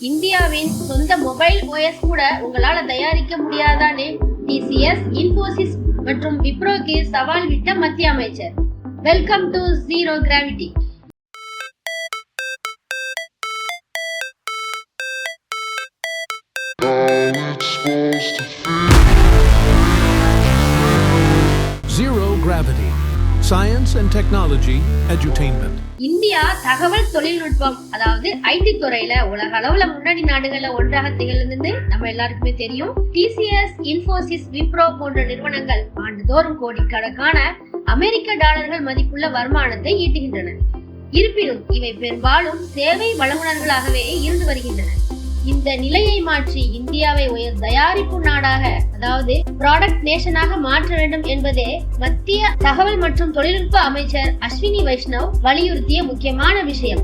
இந்தியாவின் சொந்த mobile OS கூட உங்களால தயாரிக்க முடியாதான்னு டிசிஎஸ், இன்ஃபோசிஸ் மற்றும் விப்ரோக்கு சவால் விட்ட மத்திய அமைச்சர். Welcome to zero gravity. Zero Gravity. Science and Technology Edutainment. India தகவல் தொழில்நுட்பம் அதாவது ஐடி துறையில உலக அளவுல முன்னணி நாடுகள்ல ஒன்றாக திகழ்ந்து நம்ம எல்லாருக்குமே தெரியும். டிசிஎஸ், இன்ஃபோசிஸ், விப்ரோ போன்ற நிறுவனங்கள் ஆண்டுதோறும் கோடிக்கணக்கான அமெரிக்க டாலர்கள் மதிப்புள்ள வருமானத்தை ஈட்டுகின்றன. இருப்பினும் இவை பெரும்பாலும் சேவை வழங்குனர்களாகவே இருந்து வருகின்றன. இந்த நிலையை மாற்றி இந்தியாவை உயர் தயாரிப்பு நாடாக அதாவது ப்ராடக்ட் நேஷனாக மாற்ற வேண்டும் என்பதே மத்திய தகவல் மற்றும் தொழில்நுட்ப அமைச்சர் அஸ்வினி வைஷ்ணவ் வலியுறுத்திய முக்கியமான விஷயம்.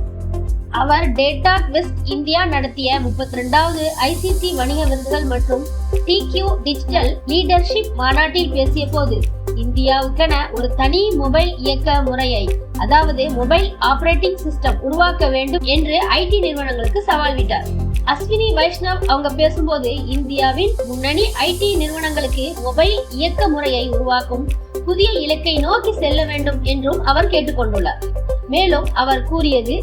அவர் டேட்டா குவெஸ்ட் இந்தியா நடத்திய 32வது ஐசிடி வணிக விருதுகள் மற்றும் டிக்யூ டிஜிட்டல் லீடர்ஷிப் மாநாட்டில் பேசிய போது இந்தியாவுக்கென ஒரு தனி மொபைல் இயக்க முறையை அதாவது மொபைல் ஆபரேட்டிங் சிஸ்டம் உருவாக்க வேண்டும் என்று ஐடி நிறுவனங்களுக்கு சவால் விட்டார். அஸ்வினி வைஷ்ணவ் அவங்க பேசும்போது இந்தியாவின் முன்னணி ஐடி நிறுவனங்களுக்கு மொபைல் இயக்க முறையை உருவாக்கும் புதிய இலக்கை நோக்கி செல்ல வேண்டும் என்றும் அவர் கேட்டுக்கொண்டுள்ளார். மேலும் அவர் கூறியது,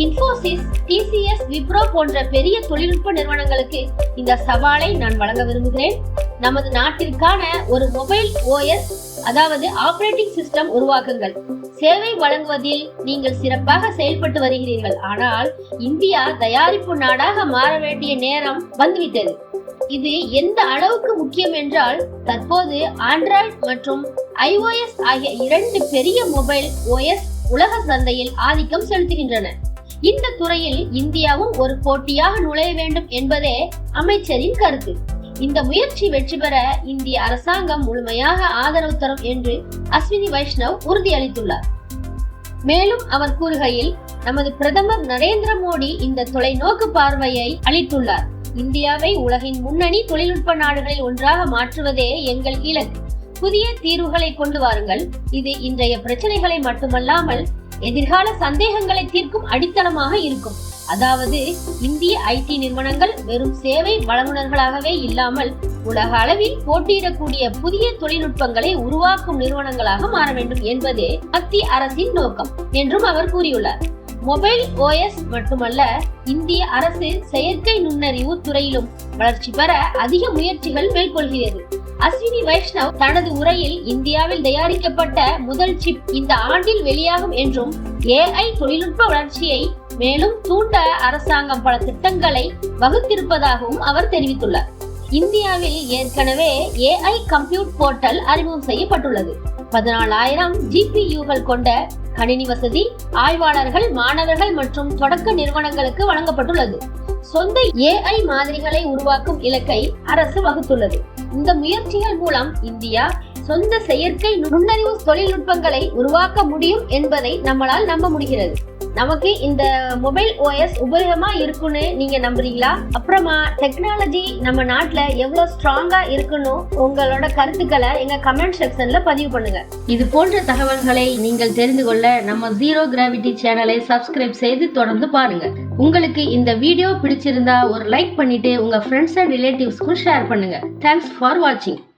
இன்ஃபோசிஸ், டிசிஎஸ், விப்ரோ போன்ற பெரிய தொழில்நுட்ப நிறுவனங்களுக்கு இந்த சவாலை நான் வழங்க விரும்புகிறேன். நமது நாட்டிற்கான ஒரு மொபைல் ஓஎஸ் அதாவது ஆபரேட்டிங் சிஸ்டம் உருவாக்குங்கள். சேவை வழங்குவதில் நீங்கள் சிறப்பாக செயல்பட்டு வருகிறீர்கள். ஆனால் இந்தியா தயாரிப்பு நாடாக மாற வேண்டிய நேரம் வந்துவிட்டது. இது எந்த அளவுக்கு முக்கியம் என்றால் தற்போது ஆண்ட்ராய்டு மற்றும் iOS ஆகிய இரண்டு பெரிய மொபைல் ஓஎஸ் உலக சந்தையில் ஆதிக்கம் செலுத்துகின்றன. இந்த துறையில் இந்தியாவும் ஒரு போட்டியாக நுழைய வேண்டும் என்பதே அமைச்சரின் கருத்து. இந்த முயற்சி வெற்றி பெற இந்திய அரசாங்கம் முழுமையாக ஆதரவு தரும் என்று அஸ்வினி வைஷ்ணவ் உறுதியளித்துள்ளார். மேலும் அவர் கூறுகையில், நமது பிரதமர் நரேந்திர மோடி இந்த தொலைநோக்கு பார்வையை அளித்துள்ளார். இந்தியாவை உலகின் முன்னணி தொழில்நுட்ப நாடுகளில் ஒன்றாக மாற்றுவதே எங்கள் இலக்கு. புதிய தீர்வுகளை கொண்டு வாருங்கள். இது இன்றைய பிரச்சனைகளை மட்டுமல்லாமல் எதிர்கால சந்தேகங்களை தீர்க்கும் அடித்தளமாக இருக்கும். அதாவது இந்திய ஐடி நிறுவனங்கள் வெறும் சேவை வழங்குனர்களாகவே இல்லாமல் உலக அளவில் போட்டியிடக்கூடிய புதிய தொழில்நுட்பங்களை உருவாக்கும் நிறுவனங்களாக மாற வேண்டும் என்பதே மத்திய அரசின் நோக்கம் என்றும் அவர் கூறியுள்ளார். மொபைல் ஓஎஸ் மட்டுமல்ல, இந்திய அரசு செயற்கை நுண்ணறிவு துறையிலும் வளர்ச்சி பெற அதிக முயற்சிகள் மேற்கொள்கிறது. அஸ்வினி வைஷ்ணவ் தனது உரையில் இந்தியாவில் தயாரிக்கப்பட்ட முதல் சிப் இந்த ஆண்டில் வெளியாகும் என்றும் ஏஐ தொழில்நுட்ப வளர்ச்சியை மேலும் தூண்ட அரசாங்கம் பல திட்டங்களை வகுத்திருப்பதாகவும் அவர் தெரிவித்துள்ளார். இந்தியாவில் ஏற்கனவே ஏஐ கம்ப்யூட் போர்ட்டல் அறிமுகம் செய்யப்பட்டுள்ளது. 14,000 ஜிபியூகள் கொண்ட கணினி வசதி ஆய்வாளர்கள், மாணவர்கள் மற்றும் தொடக்க நிறுவனங்களுக்கு வழங்கப்பட்டுள்ளது. சொந்த ஏஐ மாதிரிகளை உருவாக்கும் இலக்கை அரசு வகுத்துள்ளது. இந்த முயற்சிகள் மூலம் இந்தியா சொந்த செயற்கை நுண்ணறிவு தொழில்நுட்பங்களை உருவாக்க முடியும் என்பதை நம்மளால் நம்ப முடிகிறது. நமக்கு இந்த மொபைல் ஓஎஸ் உபயோகமா இருக்குன்னு நீங்க நம்புறீங்களா? அப்புறமா டெக்னாலஜி நம்ம நாட்டுல எவ்வளவு ஸ்ட்ராங்கா இருக்குன்னு உங்களோட கருத்துக்களை எங்க கமெண்ட் செக்ஷன்ல பதிவு பண்ணுங்க. இது போன்ற தகவல்களை நீங்கள் தெரிந்து கொள்ள நம்ம ஜீரோ கிராவிட்டி சேனலை சப்ஸ்கிரைப் செய்து தொடர்ந்து பாருங்க. உங்களுக்கு இந்த வீடியோ பிடிச்சிருந்தா ஒரு லைக் பண்ணிட்டு உங்க ஃப்ரெண்ட்ஸ் அண்ட் ரிலேட்டிவ்ஸ்க்கும் ஷேர் பண்ணுங்க. தேங்க்ஸ் ஃபார் வாட்சிங்.